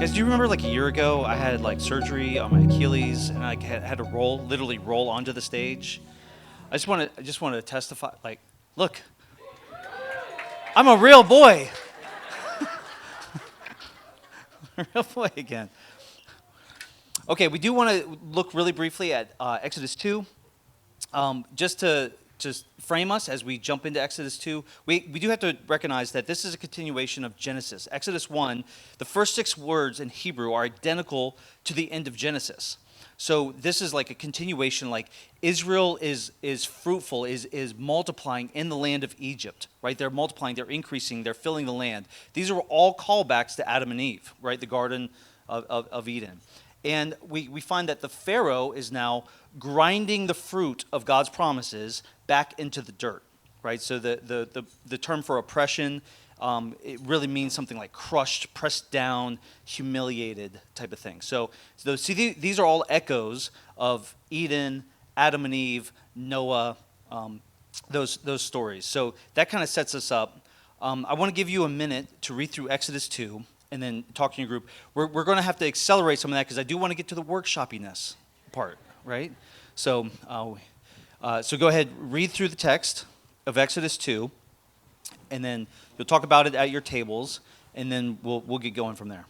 Guys, do you remember like a year ago I had like surgery on my Achilles and I had to literally roll onto the stage? I just want to testify. Like, look, I'm a real boy, a real boy again. Okay, we do want to look really briefly at Exodus 2. Just to just frame us as we jump into Exodus 2, we do have to recognize that this is a continuation of Genesis. Exodus 1, the first 6 words in Hebrew are identical to the end of Genesis. So this is like a continuation, like Israel is fruitful, is multiplying in the land of Egypt, right? They're multiplying, they're increasing, they're filling the land. These are all callbacks to Adam and Eve, right? The Garden of Eden. And we find that the Pharaoh is now grinding the fruit of God's promises back into the dirt, right? So the term for oppression, it really means something like crushed, pressed down, humiliated type of thing. So see, these are all echoes of Eden, Adam and Eve, Noah, those stories. So that kind of sets us up. I want to give you a minute to read through Exodus 2 and then talk to your group. We're going to have to accelerate some of that because I do want to get to the workshoppiness part, right? So so go ahead, read through the text of Exodus 2, and then you'll talk about it at your tables, and then we'll get going from there.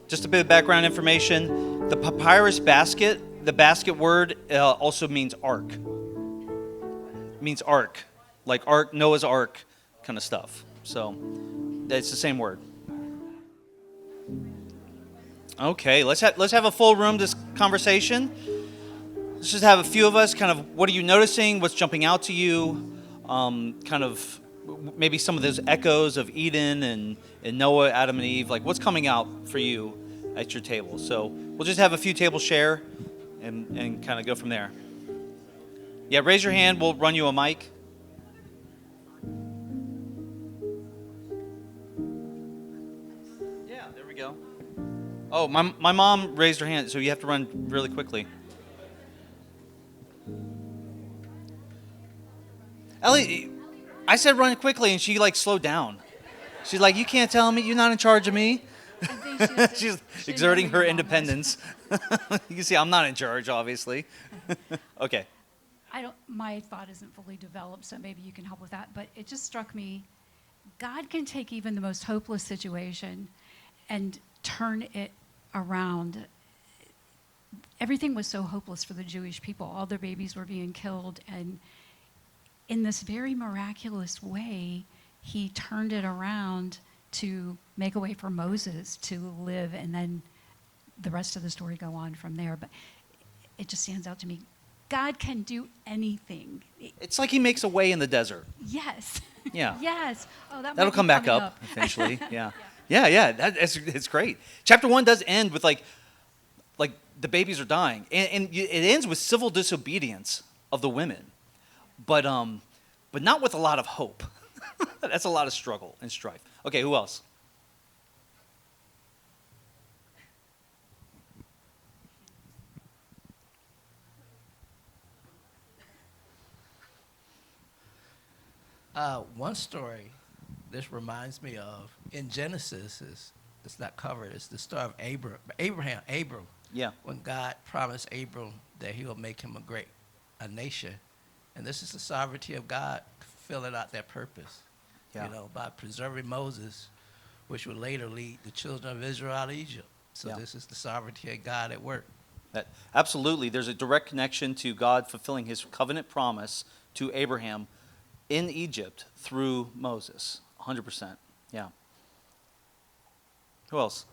Just a bit of background information. The papyrus basket, the basket word also means ark. It means ark, like ark, Noah's ark kind of stuff. So it's the same word. Okay, let's have a full room this conversation. Let's just have a few of us. Kind of, what are you noticing? What's jumping out to you? Kind of, maybe some of those echoes of Eden and Noah, Adam and Eve. Like, what's coming out for you at your table? So we'll just have a few tables share, and kind of go from there. Yeah, raise your hand. We'll run you a mic. Yeah, there we go. Oh, my mom raised her hand, so you have to run really quickly. Ellie, I said run quickly, and she like slowed down. She's like, you can't tell me, you're not in charge of me. I think She's exerting her independence. You can see I'm not in charge, obviously. Okay. My thought isn't fully developed, so maybe you can help with that. But it just struck me, God can take even the most hopeless situation and turn it around. Everything was so hopeless for the Jewish people. All their babies were being killed, and in this very miraculous way, he turned it around to make a way for Moses to live, and then the rest of the story go on from there. But it just stands out to me. God can do anything. It's like he makes a way in the desert. Yes. Yeah. Yes. Oh, That'll come back up eventually. Yeah. Yeah. It's great. Chapter 1 does end with like the babies are dying, and it ends with civil disobedience of the women, but not with a lot of hope. That's a lot of struggle and strife. Okay, who else? One story this reminds me of in Genesis is it's not covered. It's the story of Abram. Yeah. When God promised Abram that He will make him a nation, and this is the sovereignty of God filling out that purpose. Yeah. By preserving Moses, which would later lead the children of Israel out of Egypt. So Yeah. this is the sovereignty of God at work. Absolutely. There's a direct connection to God fulfilling his covenant promise to Abraham in Egypt through Moses. 100%. Yeah. Who else?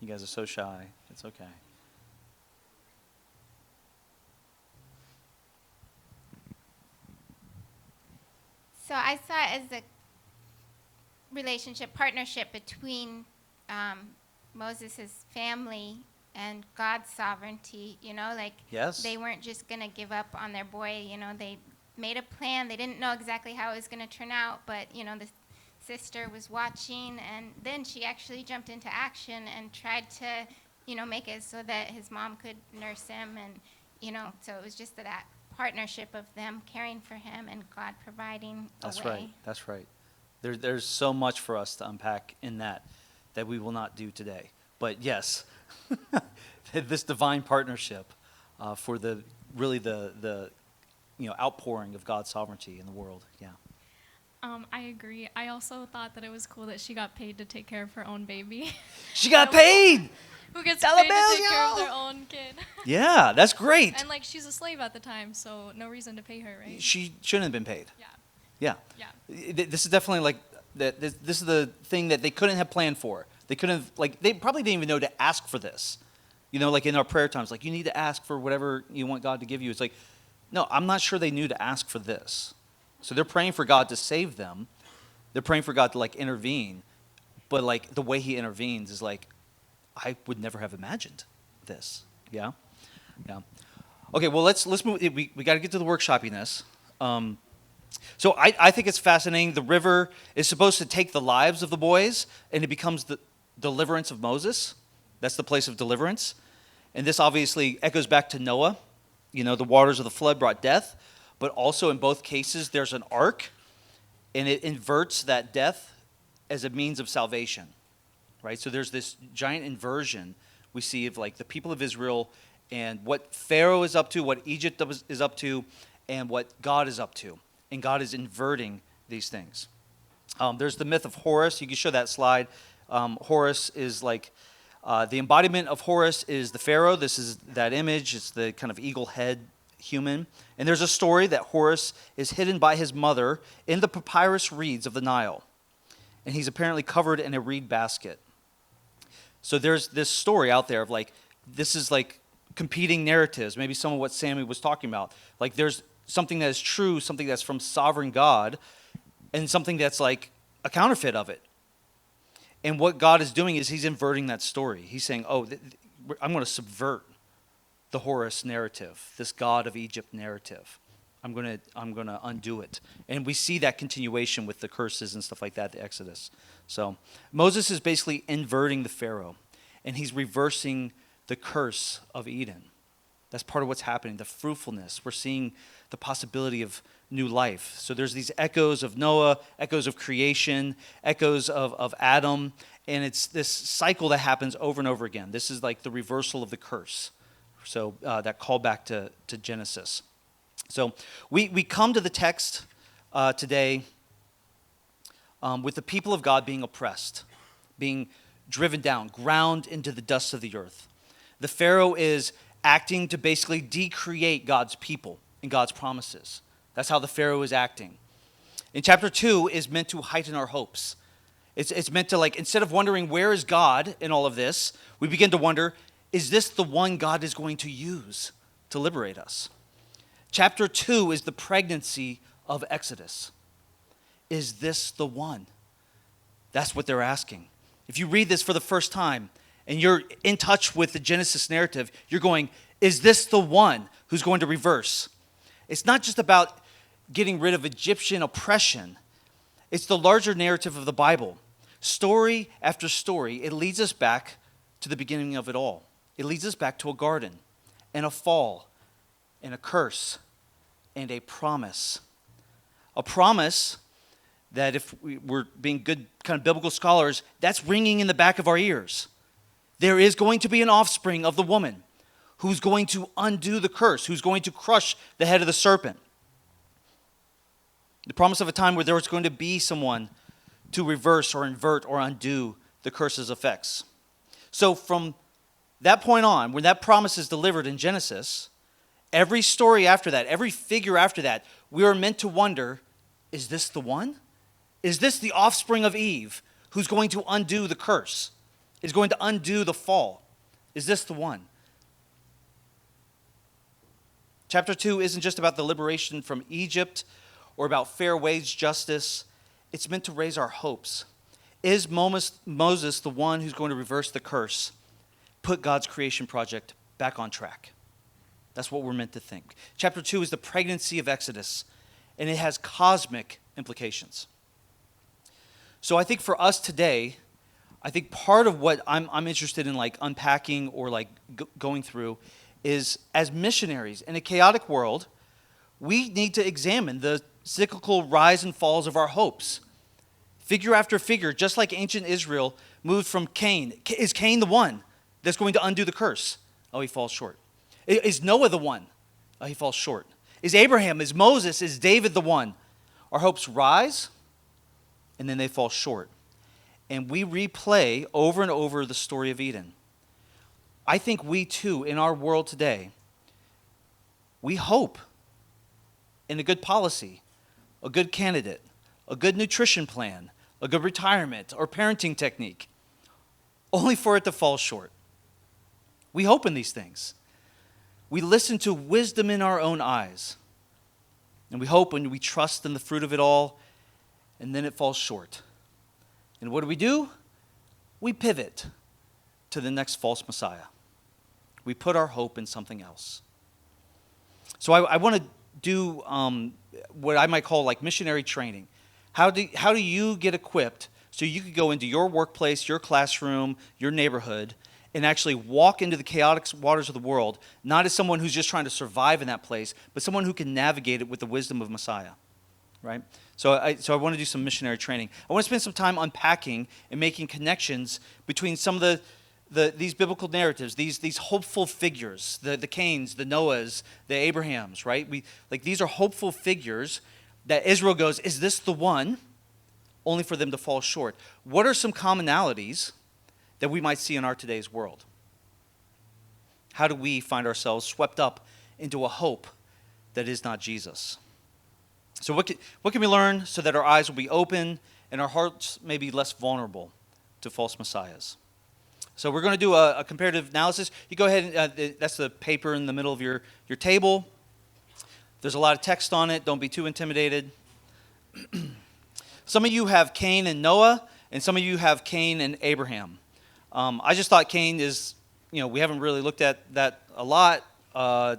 You guys are so shy. It's okay. So I saw it as a partnership between Moses' family and God's sovereignty, Yes. they weren't just going to give up on their boy, they made a plan. They didn't know exactly how it was going to turn out, but, the sister was watching, and then she actually jumped into action and tried to, make it so that his mom could nurse him, and, so it was just that partnership of them caring for him and God providing a That's way. right. That's right. There's so much for us to unpack in that we will not do today. But yes, this divine partnership for the outpouring of God's sovereignty in the world. Yeah. I agree. I also thought that it was cool that she got paid to take care of her own baby. She got paid. Who gets Dollar paid to take bills, care of yo! their own kid? Yeah, that's great. And like she's a slave at the time, so no reason to pay her, right? She shouldn't have been paid. Yeah. Yeah. Yeah. This is definitely like that. This is the thing that they couldn't have planned for. They couldn't have, like, they probably didn't even know to ask for this. You know, like in our prayer times, like you need to ask for whatever you want God to give you. It's like, no, I'm not sure they knew to ask for this. So they're praying for God to save them. They're praying for God to like intervene. But like the way he intervenes is like, I would never have imagined this. Yeah? Yeah. Okay, well, let's move. We got to get to the workshoppiness. So I think it's fascinating. The river is supposed to take the lives of the boys, and it becomes the deliverance of Moses. That's the place of deliverance. And this obviously echoes back to Noah. You know, the waters of the flood brought death, but also in both cases there's an ark, and it inverts that death as a means of salvation, right? So there's this giant inversion we see of like the people of Israel and what Pharaoh is up to, what Egypt is up to, and what God is up to. And God is inverting these things. There's the myth of Horus. You can show that slide. Horus is like, the embodiment of Horus is the Pharaoh. This is that image. It's the kind of eagle head human. And there's a story that Horus is hidden by his mother in the papyrus reeds of the Nile. And he's apparently covered in a reed basket. So there's this story out there of like, this is like competing narratives, maybe some of what Sammy was talking about. Like there's something that is true, something that's from sovereign God, and something that's like a counterfeit of it. And what God is doing is he's inverting that story. He's saying, oh, I'm going to subvert the Horus narrative, this God of Egypt narrative. I'm going to undo it. And we see that continuation with the curses and stuff like that, the Exodus. So Moses is basically inverting the Pharaoh, and he's reversing the curse of Eden. That's part of what's happening, the fruitfulness. We're seeing the possibility of new life. So there's these echoes of Noah, echoes of creation, echoes of Adam, and it's this cycle that happens over and over again. This is like the reversal of the curse. So that callback to Genesis. So we come to the text today with the people of God being oppressed, being driven down, ground into the dust of the earth. The Pharaoh is acting to basically decreate God's people and God's promises. That's how the Pharaoh is acting. In chapter 2 is meant to heighten our hopes. It's meant to, like, instead of wondering where is God in all of this, we begin to wonder, is this the one God is going to use to liberate us? Chapter 2 is the pregnancy of Exodus. Is this the one? That's what they're asking. If you read this for the first time and you're in touch with the Genesis narrative, you're going, is this the one who's going to reverse? It's not just about getting rid of Egyptian oppression. It's the larger narrative of the Bible. Story after story, it leads us back to the beginning of it all. It leads us back to a garden and a fall and a curse and a promise. A promise that if we're being good kind of biblical scholars, that's ringing in the back of our ears. There is going to be an offspring of the woman who's going to undo the curse, who's going to crush the head of the serpent. The promise of a time where there was going to be someone to reverse or invert or undo the curse's effects. So from that point on, when that promise is delivered in Genesis, every story after that, every figure after that, we are meant to wonder, is this the one? Is this the offspring of Eve who's going to undo the curse? Is going to undo the fall? Is this the one? Chapter 2 isn't just about the liberation from Egypt or about fair wage justice. It's meant to raise our hopes. Is Moses the one who's going to reverse the curse, put God's creation project back on track? That's what we're meant to think. Chapter 2 is the pregnancy of Exodus, and it has cosmic implications. So I think for us today, I think part of what I'm interested in like unpacking or like going through is as missionaries in a chaotic world, we need to examine the cyclical rise and falls of our hopes. Figure after figure, just like ancient Israel moved from Cain. Is Cain the one that's going to undo the curse? Oh, he falls short. Is Noah the one? Oh, he falls short. Is Abraham, is Moses, is David the one? Our hopes rise, and then they fall short. And we replay over and over the story of Eden. I think we too, in our world today, we hope in a good policy, a good candidate, a good nutrition plan, a good retirement or parenting technique, only for it to fall short. We hope in these things. We listen to wisdom in our own eyes. And we hope and we trust in the fruit of it all, and then it falls short. And what do? We pivot to the next false Messiah. We put our hope in something else. So I want to do what I might call like missionary training. How do you get equipped so you could go into your workplace, your classroom, your neighborhood, and actually walk into the chaotic waters of the world, not as someone who's just trying to survive in that place, but someone who can navigate it with the wisdom of Messiah, right? So I want to do some missionary training. I want to spend some time unpacking and making connections between some of these biblical narratives, these hopeful figures, the Cains, the Noahs, the Abrahams, right? These are hopeful figures that Israel goes, is this the one? Only for them to fall short. What are some commonalities that we might see in our today's world? How do we find ourselves swept up into a hope that is not Jesus? So what can we learn so that our eyes will be open and our hearts may be less vulnerable to false messiahs? So we're going to do a comparative analysis. You go ahead, and that's the paper in the middle of your table. There's a lot of text on it. Don't be too intimidated. Some of you have Cain and Noah, and some of you have Cain and Abraham. I just thought Cain is, we haven't really looked at that a lot,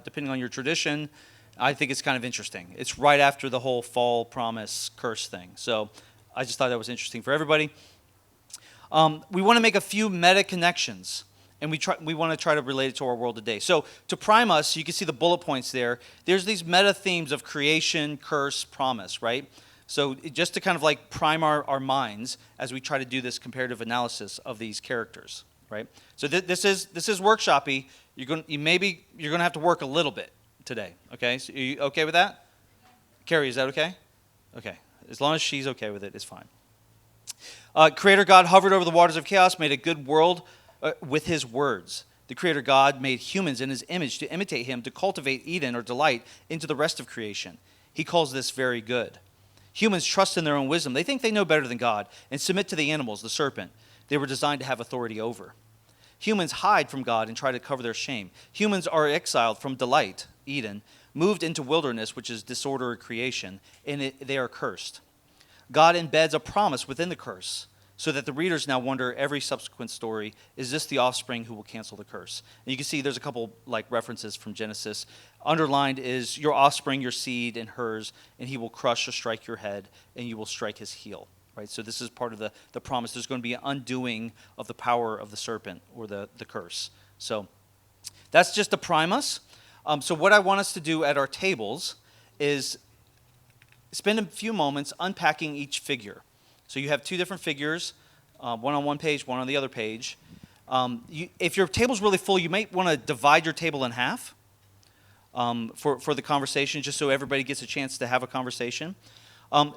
depending on your tradition. I think it's kind of interesting. It's right after the whole fall promise curse thing. So I just thought that was interesting for everybody. We want to make a few meta connections, and we want to try to relate it to our world today. So to prime us, you can see the bullet points there. There's these meta themes of creation, curse, promise, right? So just to kind of like prime our minds as we try to do this comparative analysis of these characters, right? So this is workshoppy. You're going to have to work a little bit today, okay? So are you okay with that? Carrie, is that okay? Okay. As long as she's okay with it, it's fine. Creator God hovered over the waters of chaos, made a good world with his words. The Creator God made humans in his image to imitate him, to cultivate Eden or delight into the rest of creation. He calls this very good. Humans trust in their own wisdom. They think they know better than God and submit to the animals, the serpent, they were designed to have authority over. Humans hide from God and try to cover their shame. Humans are exiled from delight, Eden, moved into wilderness, which is disorder or creation, and they are cursed. God embeds a promise within the curse so that the readers now wonder every subsequent story, is this the offspring who will cancel the curse? And you can see there's a couple like references from Genesis. Underlined is your offspring, your seed, and hers, and he will crush or strike your head, and you will strike his heel. Right? So this is part of the promise. There's going to be an undoing of the power of the serpent or the curse. So that's just to prime us. So what I want us to do at our tables is spend a few moments unpacking each figure. So you have two different figures, one on one page, one on the other page. If your table's really full, you might want to divide your table in half for the conversation, just so everybody gets a chance to have a conversation.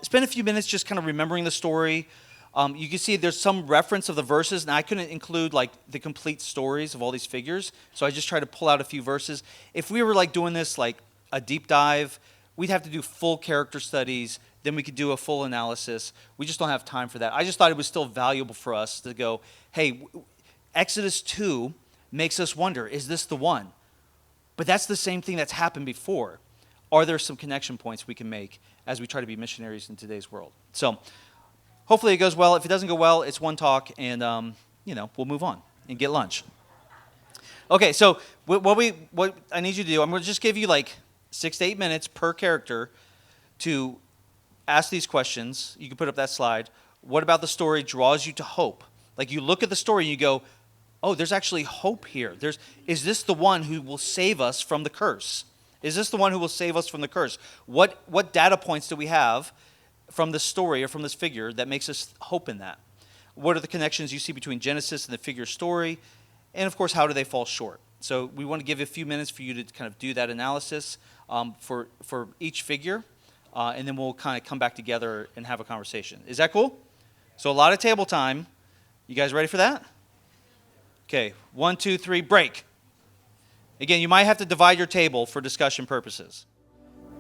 Spend a few minutes just kind of remembering the story. You can see there's some reference of the verses. Now, I couldn't include like the complete stories of all these figures, so I just tried to pull out a few verses. If we were like doing this like a deep dive, we'd have to do full character studies. Then we could do a full analysis. We just don't have time for that. I just thought it was still valuable for us to go, hey, Exodus 2 makes us wonder, is this the one? But that's the same thing that's happened before. Are there some connection points we can make as we try to be missionaries in today's world? So hopefully it goes well. If it doesn't go well, it's one talk, and we'll move on and get lunch. Okay, so what I need you to do, I'm going to just give you like 6 to 8 minutes per character to ask these questions. You can put up that slide. What about the story draws you to hope? Like you look at the story and you go, oh, there's actually hope here. Is this the one who will save us from the curse? Is this the one who will save us from the curse? What data points do we have from this story or from this figure that makes us hope in that? What are the connections you see between Genesis and the figure story? And of course, how do they fall short? So we want to give you a few minutes for you to kind of do that analysis for each figure, and then we'll kind of come back together and have a conversation. Is that cool? So a lot of table time. You guys ready for that? Okay, 1, 2, 3, break. Again, you might have to divide your table for discussion purposes.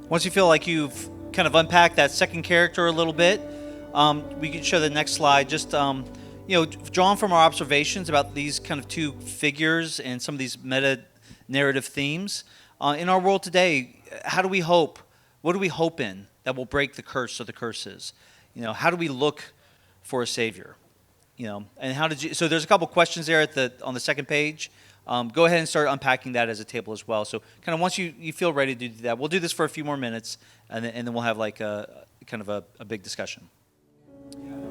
Once you feel like you've kind of unpacked that second character a little bit, we can show the next slide. Just drawn from our observations about these kind of two figures and some of these meta-narrative themes. In our world today, how do we hope? What do we hope in that will break the curse of the curses? How do we look for a Savior? And how did you? So there's a couple questions there on the second page. Go ahead and start unpacking that as a table as well. So kind of once you feel ready to do that, we'll do this for a few more minutes, and then we'll have like a kind of a big discussion.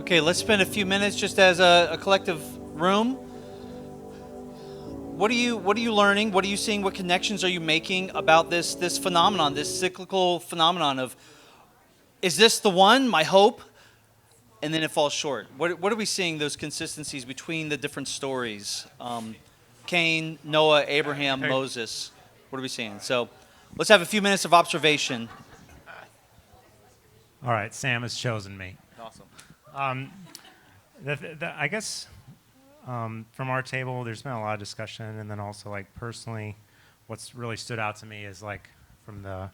Okay, let's spend a few minutes just as a collective room. What are you learning? What are you seeing? What connections are you making about this phenomenon, this cyclical phenomenon of, is this the one, my hope? And then it falls short. What are we seeing, those consistencies between the different stories? Cain, Noah, Abraham, Moses. What are we seeing? So let's have a few minutes of observation. All right, Sam has chosen me. Awesome. I guess from our table, there's been a lot of discussion, and then also like personally, what's really stood out to me is like from the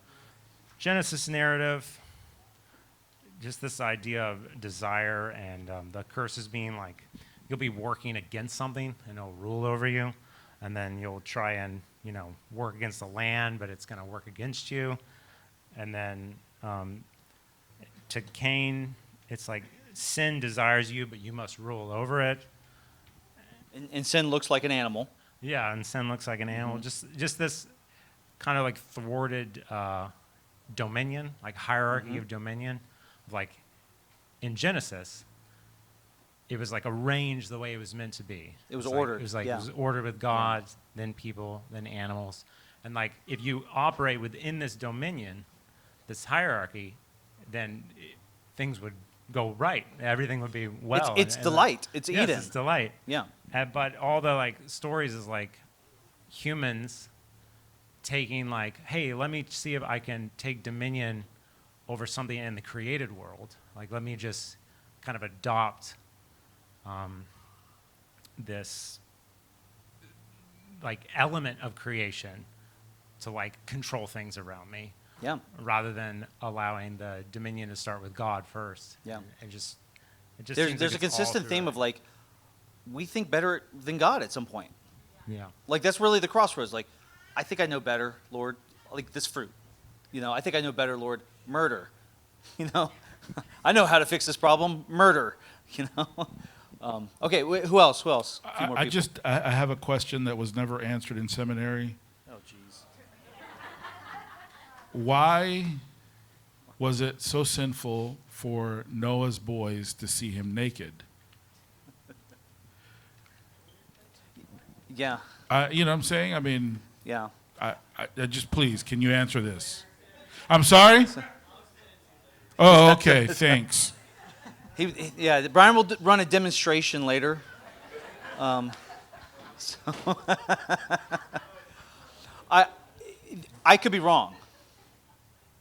Genesis narrative, just this idea of desire and the curses being like you'll be working against something and it'll rule over you, and then you'll try and work against the land, but it's going to work against you, and then to Cain, it's like sin desires you, but you must rule over it. And sin looks like an animal. Yeah, and sin looks like an animal. Just this kind of like thwarted dominion, like hierarchy of dominion. Like in Genesis, it was like arranged the way it was meant to be. It was It's ordered. Like, it was like yeah. it was ordered with God, then people, then animals, and like if you operate within this dominion, this hierarchy, then things would go right. Everything would be well. It's and delight. It's yes, Eden. it's delight. Yeah. But all the like stories is like humans taking like, hey, let me see if I can take dominion over something in the created world. Like, let me just kind of adopt this like element of creation to like control things around me, Yeah. rather than allowing the dominion to start with God first. Yeah. And just it just There's seems a like it's all consistent through theme it. of like, we think better than God at some point. Yeah. Like that's really the crossroads. Like, I think I know better, Lord. Like this fruit. I think I know better, Lord. Murder. I know how to fix this problem. Murder. Okay. Who else? A few more people. I have a question that was never answered in seminary. Oh, jeez. Why was it so sinful for Noah's boys to see him naked? Yeah. You know what I'm saying? I mean, Yeah. I just please, can you answer this? I'm sorry? Oh, okay, thanks. Yeah. Brian will run a demonstration later. I could be wrong,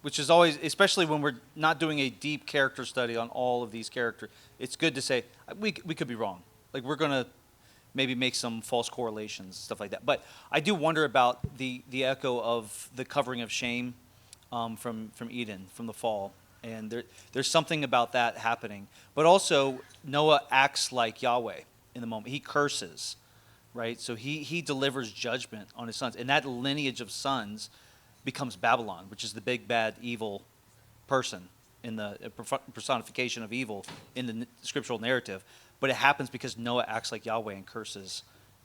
which is always, especially when we're not doing a deep character study on all of these characters. It's good to say we could be wrong. Like we're gonna maybe make some false correlations, stuff like that. But I do wonder about the echo of the covering of shame from Eden, from the fall. And there's something about that happening. But also, Noah acts like Yahweh in the moment. He curses, right? So he delivers judgment on his sons. And that lineage of sons becomes Babylon, which is the big, bad, evil person in the personification of evil in the scriptural narrative. But it happens because Noah acts like Yahweh and curses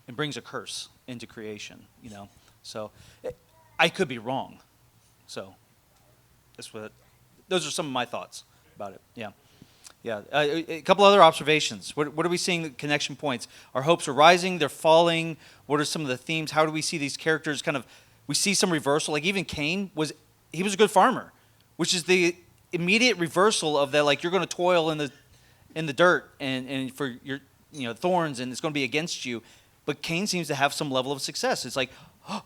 and brings a curse into creation, So I could be wrong. So those are some of my thoughts about it. Yeah. Yeah. A couple other observations. What are we seeing, the connection points? Our hopes are rising, they're falling. What are some of the themes? How do we see these characters kind of We see some reversal. Like even Cain was a good farmer, which is the immediate reversal of that. Like you're going to toil in the dirt and for your thorns, and it's going to be against you. But Cain seems to have some level of success. It's like, oh,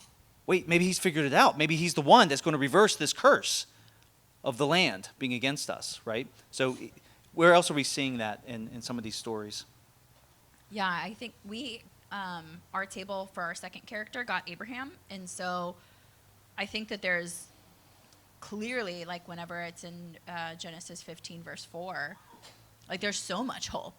wait, maybe he's figured it out. Maybe he's the one that's going to reverse this curse of the land being against us, right? So where else are we seeing that in some of these stories? Yeah, I think our table for our second character got Abraham. And so I think that there's clearly, like whenever it's in Genesis 15, verse 4, like there's so much hope.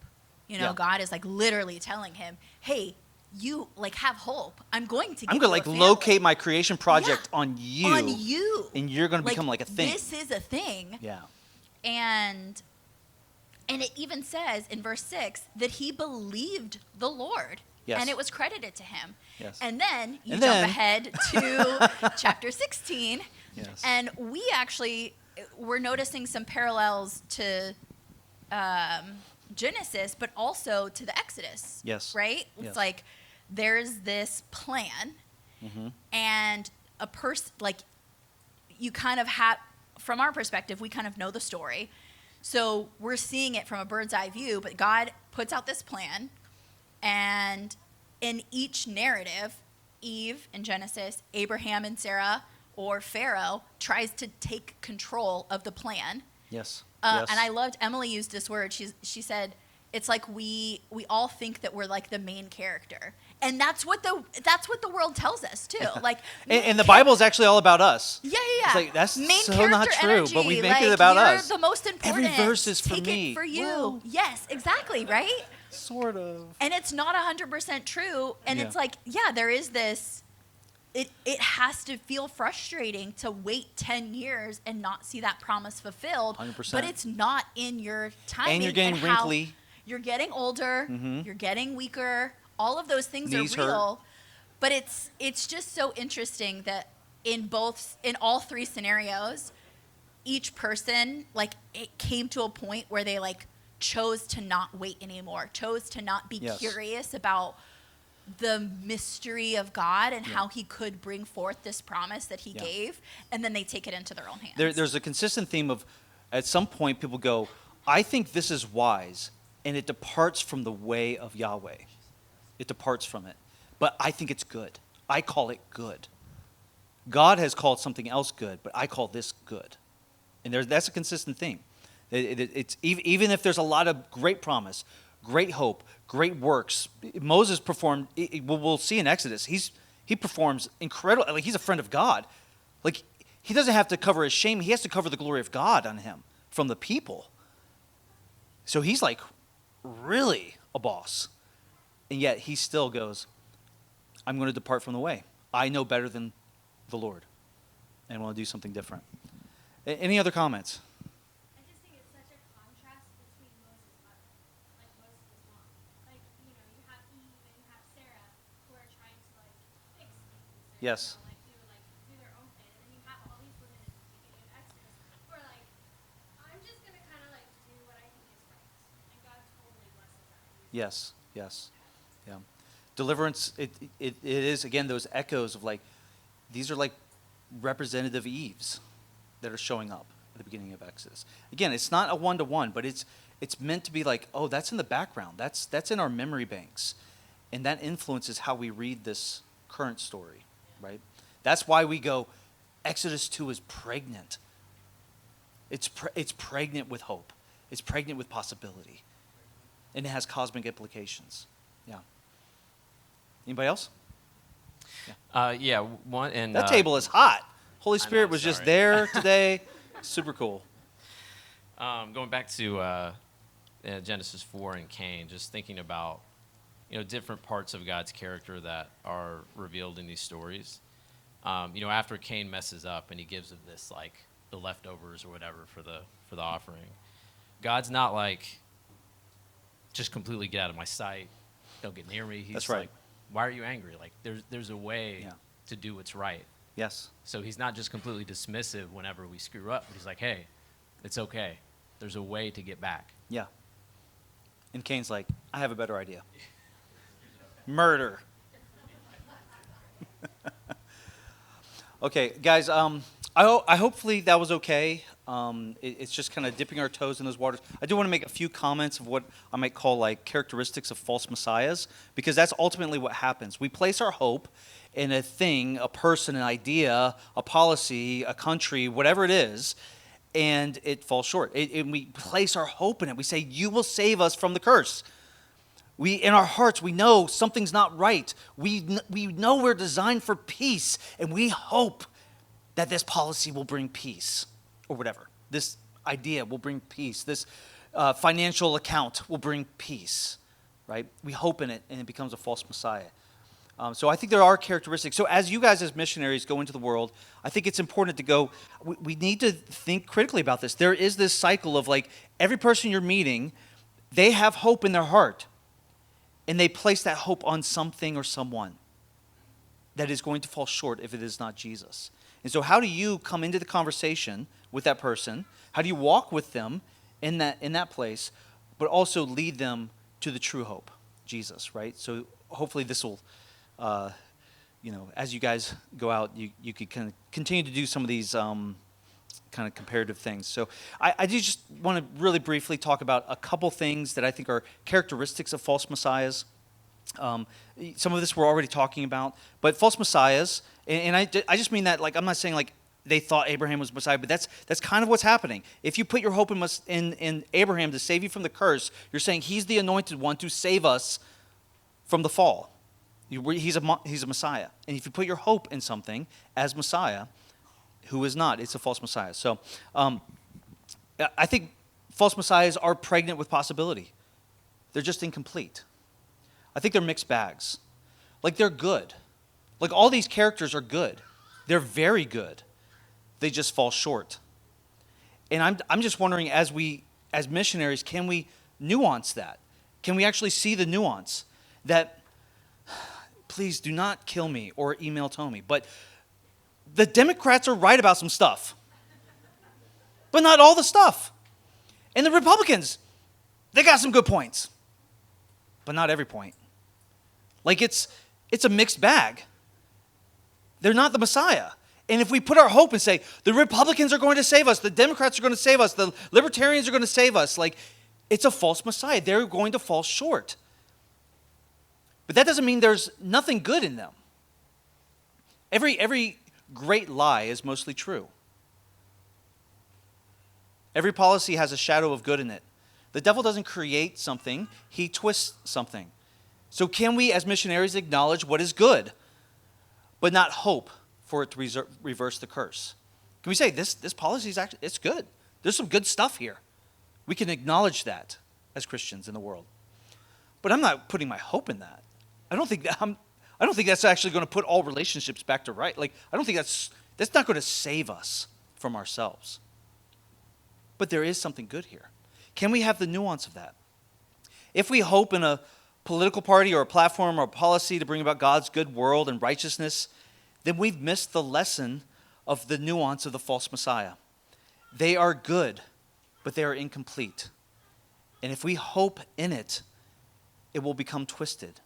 Yeah. God is like literally telling him, hey, you like have hope. I'm going to give I'm going to you like a family. locate my creation project on you. On you. And you're going to become like a thing. This is a thing. Yeah. And it even says in verse 6 that he believed the Lord. Yes. And it was credited to him. Yes. And then you And jump then- ahead to chapter 16. Yes. And we actually we're noticing some parallels to Genesis, but also to the Exodus. Yes. Right? It's Yes. like there's this plan, and a person, like, you kind of have, from our perspective, we kind of know the story. So we're seeing it from a bird's eye view, but God puts out this plan, and in each narrative, Eve in Genesis, Abraham and Sarah, or Pharaoh tries to take control of the plan. Yes. Yes. And I loved Emily used this word. She said it's like we all think that we're like the main character, and that's what the world tells us too. Like, And the Bible is actually all about us. yeah. It's like, that's main so character not true, energy, but we make like, it about you're us. the most important. Every verse is for Take me. it for you. Whoa. Yes, exactly, right. Sort of. And it's not 100% true. And Yeah. it's like, yeah, there is this. It has to feel frustrating to wait 10 years and not see that promise fulfilled. 100%. But it's not in your timing. And you're getting how wrinkly. You're getting older. Mhm. You're getting weaker. All of those things Knees are hurt. real. But it's just so interesting that in all three scenarios, each person, like, it came to a point where they like chose to not wait anymore, chose to not be Yes. curious about the mystery of God and Yeah. how he could bring forth this promise that he Yeah. gave, and then they take it into their own hands. There's a consistent theme of, at some point, people go, I think this is wise, and it departs from the way of Yahweh. It departs from it. But I think it's good. I call it good. God has called something else good, but I call this good. And that's a consistent theme. It's even if there's a lot of great promise, great hope, great works. Moses performed. We'll see in Exodus. He performs incredible. Like, he's a friend of God. Like, he doesn't have to cover his shame. He has to cover the glory of God on him from the people. So he's like really a boss, and yet he still goes, "I'm going to depart from the way. I know better than the Lord, and I want to do something different." Any other comments? I just think it's such a contrast between Moses' mother, like Moses' mom. Like, you have Eve and you have Sarah who are trying to like fix things and Yes. do their own thing. And then you have all these women in the beginning of Exodus who are like, I'm just gonna kinda like do what I think is right. And God totally blesses that. Yes, yes, yeah. Deliverance. It is again those echoes of like, these are like representative Eves that are showing up at the beginning of Exodus. Again, it's not a one-to-one, but it's meant to be like, oh, that's in the background. That's in our memory banks, and that influences how we read this current story, right? That's why we go, Exodus 2 is pregnant. It's pregnant with hope. It's pregnant with possibility, and it has cosmic implications. Yeah. Anybody else? Yeah, one and That table is hot. Holy I Spirit know, was just sorry. there today. Super cool. Going back to Genesis 4 and Cain, just thinking about different parts of God's character that are revealed in these stories. After Cain messes up and he gives of this like the leftovers or whatever for the offering, God's not like just completely get out of my sight, don't get near me. He's That's right. like, why are you angry? Like there's a way Yeah. to do what's right. Yes. So he's not just completely dismissive whenever we screw up, but he's like, hey, it's okay. There's a way to get back. Yeah. And Cain's like, I have a better idea. Murder. Okay, guys. I hopefully that was okay. It's just kind of dipping our toes in those waters. I do want to make a few comments of what I might call like characteristics of false messiahs, because that's ultimately what happens. We place our hope in a thing, a person, an idea, a policy, a country, whatever it is, and it falls short. We place our hope in it. We say, "You will save us from the curse." In our hearts, we know something's not right. We know we're designed for peace, and we hope that this policy will bring peace, or whatever. This idea will bring peace. This financial account will bring peace, right? We hope in it, and it becomes a false messiah. So I think there are characteristics. So as you guys as missionaries go into the world, I think it's important to go, we need to think critically about this. There is this cycle of like every person you're meeting, they have hope in their heart, and they place that hope on something or someone that is going to fall short if it is not Jesus. And so how do you come into the conversation with that person? How do you walk with them in that place, but also lead them to the true hope, Jesus, right? So hopefully this will, as you guys go out, you could kind of continue to do some of these kind of comparative things. So I do just want to really briefly talk about a couple things that I think are characteristics of false messiahs. Some of this we're already talking about, but false messiahs, and I just mean that, like, I'm not saying like they thought Abraham was Messiah, but that's kind of what's happening. If you put your hope in Abraham to save you from the curse, you're saying he's the anointed one to save us from the fall. He's a Messiah. And if you put your hope in something as Messiah, who is not, it's a false Messiah. So I think false messiahs are pregnant with possibility. They're just incomplete. I think they're mixed bags. Like, they're good. Like, all these characters are good. They're very good. They just fall short. And I'm just wondering, as missionaries, can we nuance that? Can we actually see the nuance that, please do not kill me or email Tommy, but the Democrats are right about some stuff, but not all the stuff. And the Republicans, they got some good points, but not every point. Like, it's a mixed bag. They're not the Messiah. And if we put our hope and say, the Republicans are going to save us, the Democrats are going to save us, the Libertarians are going to save us, like, it's a false Messiah. They're going to fall short. But that doesn't mean there's nothing good in them. Every great lie is mostly true. Every policy has a shadow of good in it. The devil doesn't create something, he twists something. So can we, as missionaries, acknowledge what is good, but not hope for it to reverse the curse? Can we say, this policy is actually, it's good. There's some good stuff here. We can acknowledge that as Christians in the world. But I'm not putting my hope in that. I don't think that's actually going to put all relationships back to right. Like, I don't think that's not going to save us from ourselves. But there is something good here. Can we have the nuance of that? If we hope in a political party or a platform or a policy to bring about God's good world and righteousness, then we've missed the lesson of the nuance of the false Messiah. They are good, but they are incomplete. And if we hope in it, it will become twisted.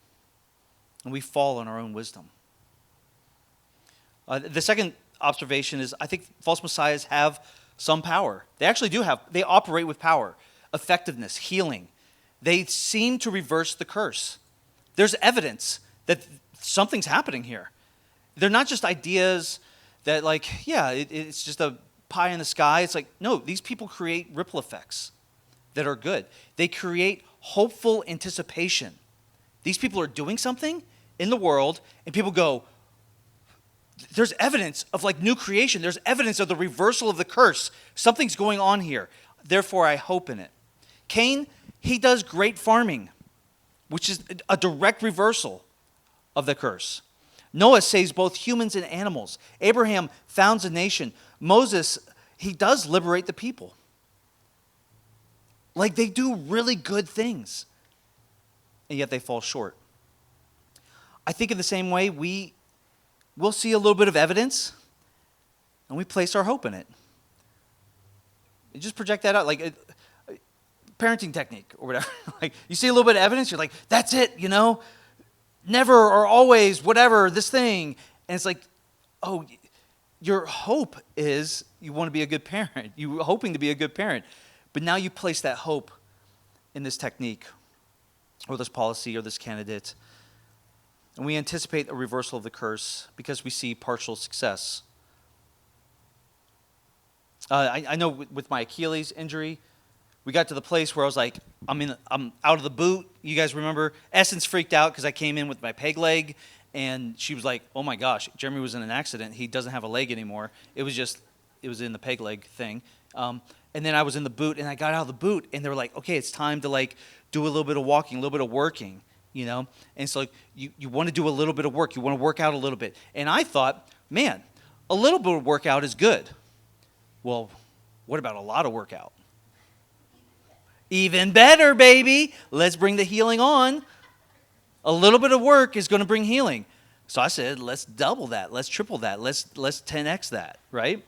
And we fall on our own wisdom. The second observation is, I think false messiahs have some power. They actually do they operate with power, effectiveness, healing. They seem to reverse the curse. There's evidence that something's happening here. They're not just ideas that, like, yeah, it's just a pie in the sky. It's like, no, these people create ripple effects that are good. They create hopeful anticipation. These people are doing something in the world, and people go, there's evidence of, like, new creation. There's evidence of the reversal of the curse. Something's going on here. Therefore, I hope in it. Cain, he does great farming, which is a direct reversal of the curse. Noah saves both humans and animals. Abraham founds a nation. Moses, he does liberate the people. Like, they do really good things, and yet they fall short. I think in the same way, we'll see a little bit of evidence, and we place our hope in it. You just project that out, like a parenting technique or whatever. Like, you see a little bit of evidence, you're like, that's it, never or always, whatever, this thing. And it's like, oh, your hope is you want to be a good parent. You're hoping to be a good parent. But now you place that hope in this technique or this policy or this candidate. And we anticipate a reversal of the curse because we see partial success. I know with my Achilles injury, we got to the place where I was like, I'm out of the boot. You guys remember? Essence freaked out because I came in with my peg leg, and she was like, oh my gosh, Jeremy was in an accident. He doesn't have a leg anymore. It was in the peg leg thing. And then I was in the boot, and I got out of the boot, and they were like, okay, it's time to like do a little bit of walking, a little bit of working, you know? And so like, you want to do a little bit of work. You want to work out a little bit. And I thought, man, a little bit of workout is good. Well, what about a lot of workout? Even better, baby. Let's bring the healing on. A little bit of work is going to bring healing. So I said, let's double that. Let's triple that. Let's 10x that, right?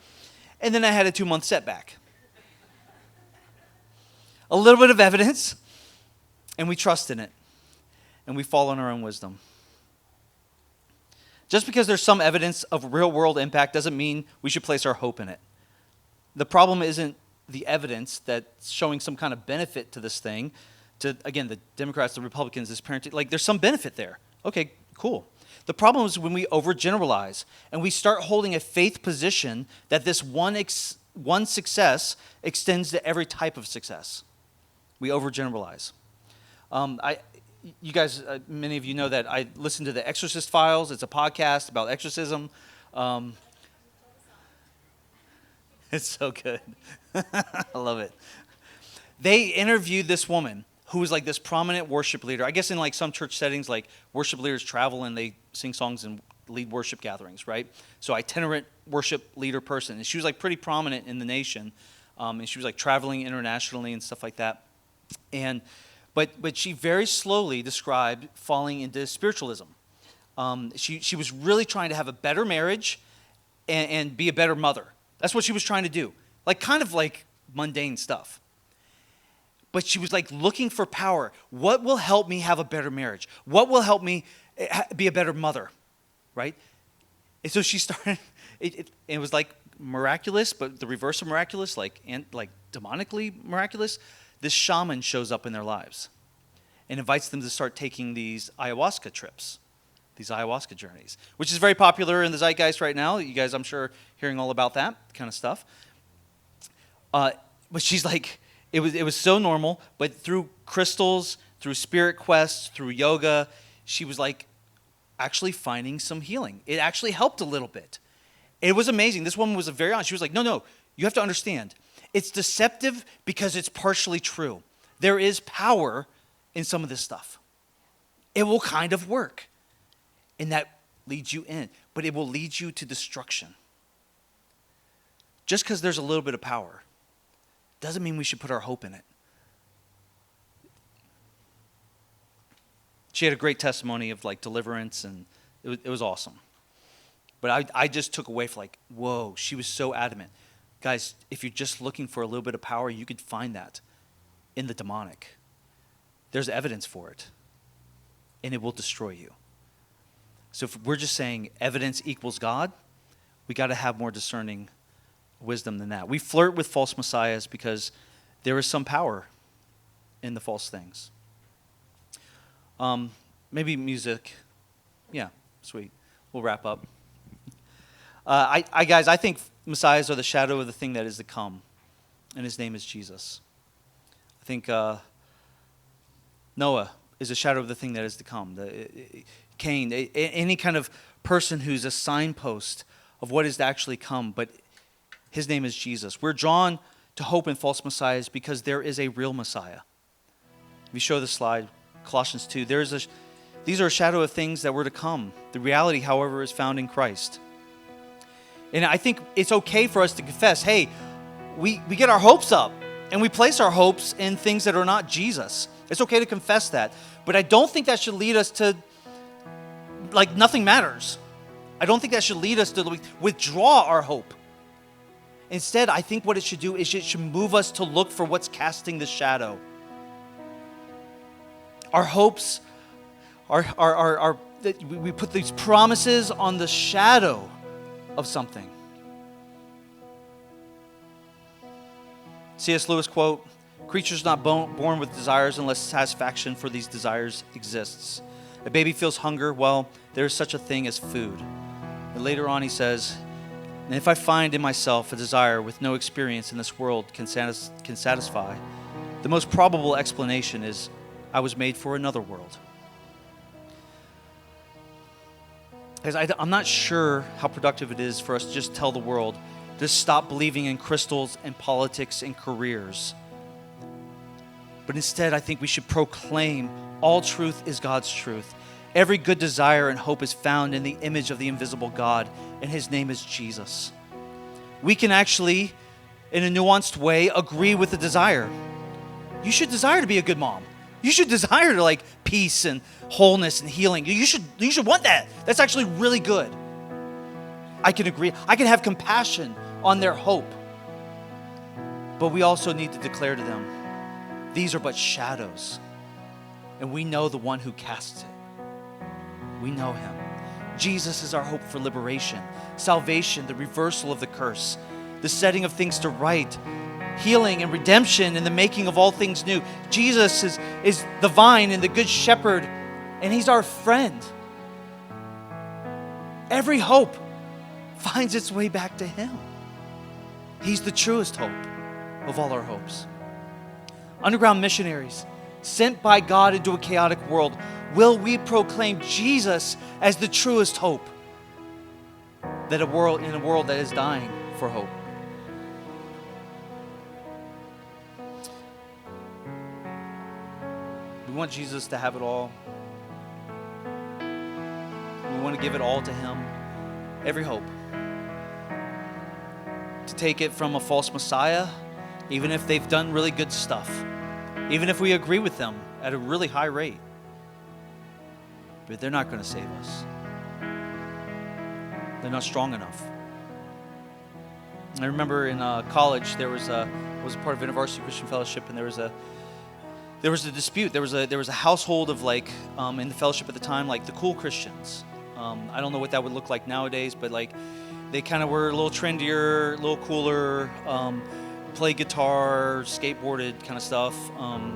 And then I had a 2-month setback. A little bit of evidence, and we trust in it. And we fall on our own wisdom. Just because there's some evidence of real-world impact doesn't mean we should place our hope in it. The problem isn't the evidence that's showing some kind of benefit to this thing, to, again, the Democrats, the Republicans, this parenting, like there's some benefit there. Okay, cool. The problem is when we overgeneralize and we start holding a faith position that this one success extends to every type of success. We overgeneralize. You guys, many of you know that I listen to the Exorcist Files. It's a podcast about exorcism. It's so good. I love it. They interviewed this woman who was like this prominent worship leader. I guess in like some church settings, like worship leaders travel and they sing songs and lead worship gatherings, right? So itinerant worship leader person. And she was like pretty prominent in the nation. And she was like traveling internationally and stuff like that. But she very slowly described falling into spiritualism. She was really trying to have a better marriage and be a better mother. That's what she was trying to do. Like kind of like mundane stuff. But she was like looking for power. What will help me have a better marriage? What will help me be a better mother? Right? And so she started, it was like miraculous, but the reverse of miraculous, like demonically miraculous. This shaman shows up in their lives and invites them to start taking these ayahuasca trips. These ayahuasca journeys, which is very popular in the zeitgeist right now. You guys, I'm sure, hearing all about that kind of stuff. But she's like, it was so normal, but through crystals, through spirit quests, through yoga, she was like actually finding some healing. It actually helped a little bit. It was amazing. This woman was very honest. She was like, no, you have to understand. It's deceptive because it's partially true. There is power in some of this stuff. It will kind of work. And that leads you in, but it will lead you to destruction. Just because there's a little bit of power doesn't mean we should put our hope in it. She had a great testimony of like deliverance, and it was awesome. But I just took away from like, whoa, she was so adamant. Guys, if you're just looking for a little bit of power, you could find that in the demonic. There's evidence for it, and it will destroy you. So if we're just saying evidence equals God, we got to have more discerning wisdom than that. We flirt with false messiahs because there is some power in the false things. Maybe music. Yeah, sweet. We'll wrap up. Guys, I think messiahs are the shadow of the thing that is to come, and his name is Jesus. I think Noah is a shadow of the thing that is to come. Cain, any kind of person who's a signpost of what is to actually come, but his name is Jesus. We're drawn to hope in false messiahs because there is a real Messiah. If you show the slide, Colossians 2, these are a shadow of things that were to come. The reality, however, is found in Christ. And I think it's okay for us to confess, hey, we get our hopes up and we place our hopes in things that are not Jesus. It's okay to confess that. But I don't think that should lead us to like nothing matters. I don't think that should lead us to withdraw our hope. Instead, I think what it should do is it should move us to look for what's casting the shadow. Our hopes we put these promises on the shadow of something. C.S. Lewis quote, "Creatures not born with desires unless satisfaction for these desires exists. A baby feels hunger, well, there is such a thing as food." And later on he says, "And if I find in myself a desire with no experience in this world can satisfy, the most probable explanation is I was made for another world." Because I'm not sure how productive it is for us to just tell the world to stop believing in crystals and politics and careers. But instead, I think we should proclaim all truth is God's truth. Every good desire and hope is found in the image of the invisible God, and his name is Jesus. We can actually, in a nuanced way, agree with the desire. You should desire to be a good mom. You should desire to like peace and wholeness and healing. You should want that. That's actually really good. I can agree. I can have compassion on their hope. But we also need to declare to them, these are but shadows. And we know the one who casts it. We know him. Jesus is our hope for liberation, salvation, the reversal of the curse, the setting of things to right, healing and redemption and the making of all things new. Jesus is the vine and the good shepherd, and he's our friend. Every hope finds its way back to him. He's the truest hope of all our hopes. Underground missionaries, sent by God into a chaotic world, will we proclaim Jesus as the truest hope in a world that is dying for hope? We want Jesus to have it all. We want to give it all to him. Every hope. To take it from a false Messiah, even if they've done really good stuff. Even if we agree with them at a really high rate. But they're not going to save us. They're not strong enough. I remember in college, I was a part of InterVarsity Christian Fellowship, and there was a dispute. There was a household of like in the fellowship at the time, like the cool Christians. I don't know what that would look like nowadays, but like they kind of were a little trendier, a little cooler, played guitar, skateboarded kind of stuff.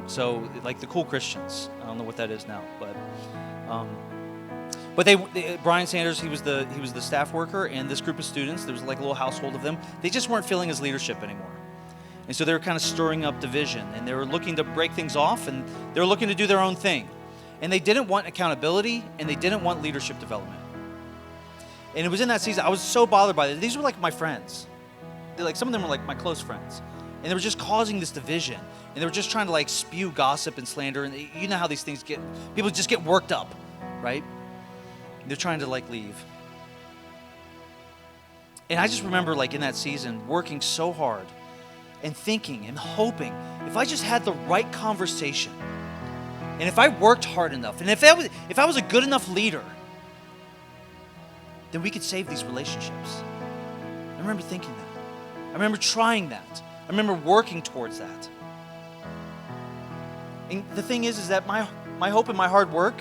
So like the cool Christians. I don't know what that is now, but Brian Sanders, he was the staff worker, and this group of students, there was like a little household of them. They just weren't feeling his leadership anymore. And so they were kind of stirring up division, and they were looking to break things off, and they were looking to do their own thing. And they didn't want accountability, and they didn't want leadership development. And it was in that season, I was so bothered by this. These were like my friends. Some of them were like my close friends. And they were just causing this division. And they were just trying to like spew gossip and slander. And you know how these things get, people just get worked up, right? And they're trying to like leave. And I just remember like in that season, working so hard and thinking and hoping, if I just had the right conversation, and if I worked hard enough, and if I was a good enough leader, then we could save these relationships. I remember thinking that. I remember trying that. I remember working towards that. And the thing is that my hope and my hard work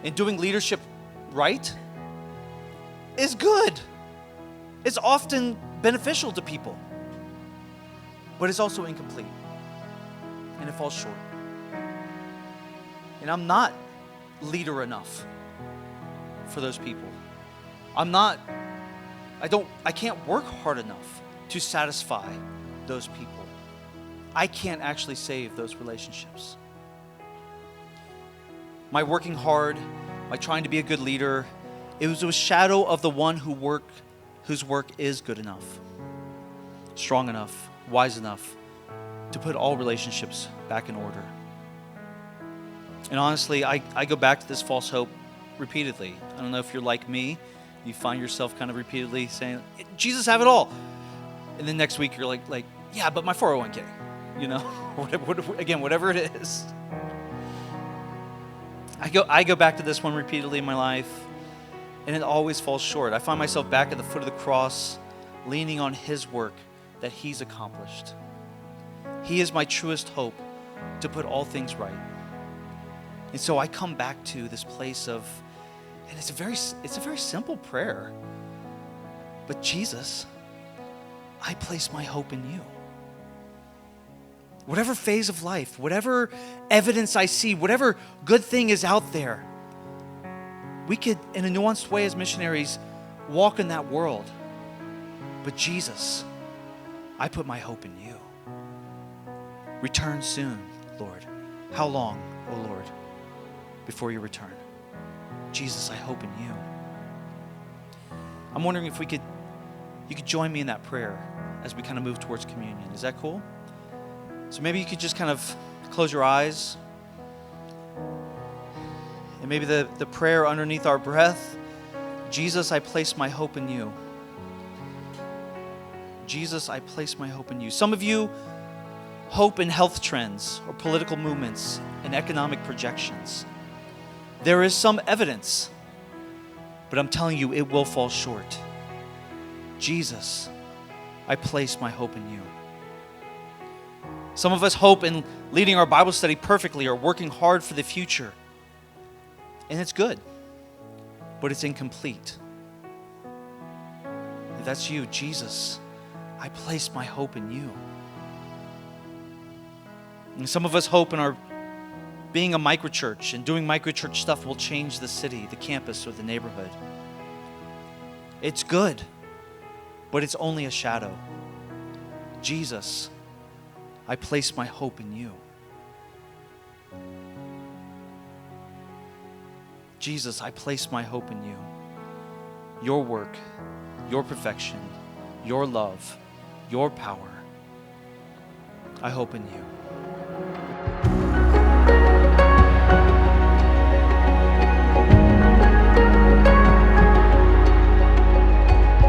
in doing leadership right is good. It's often beneficial to people. But it's also incomplete. And it falls short. And I'm not leader enough for those people. I can't work hard enough to satisfy those people. I can't actually save those relationships. My working hard, my trying to be a good leader, it was a shadow of the one whose work is good enough, strong enough, wise enough to put all relationships back in order. And honestly, I go back to this false hope repeatedly. I don't know if you're like me. You find yourself kind of repeatedly saying, Jesus have it all. And then next week you're like, yeah, but my 401k, you know, whatever it is. I go back to this one repeatedly in my life, and it always falls short. I find myself back at the foot of the cross, leaning on his work that he's accomplished. He is my truest hope to put all things right. And so I come back to this place of, and it's a very simple prayer. But Jesus, I place my hope in you. whatever phase of life, whatever evidence I see, whatever good thing is out there, we could, in a nuanced way as missionaries, walk in that world. But Jesus, I put my hope in you. Return soon, Lord. How long, O Lord, before you return? Jesus, I hope in you. I'm wondering if you could join me in that prayer as we kind of move towards communion. Is that cool? So maybe you could just kind of close your eyes. And maybe the prayer underneath our breath, Jesus, I place my hope in you. Jesus, I place my hope in you. Some of you hope in health trends or political movements and economic projections. There is some evidence, but I'm telling you, it will fall short. Jesus, I place my hope in you. Some of us hope in leading our Bible study perfectly or working hard for the future. And it's good, but it's incomplete. If that's you, Jesus, I place my hope in you. And some of us hope in our being a microchurch and doing microchurch stuff will change the city, the campus, or the neighborhood. It's good, but it's only a shadow. Jesus, I place my hope in you. Jesus, I place my hope in you. Your work, your perfection, your love, your power. I hope in you.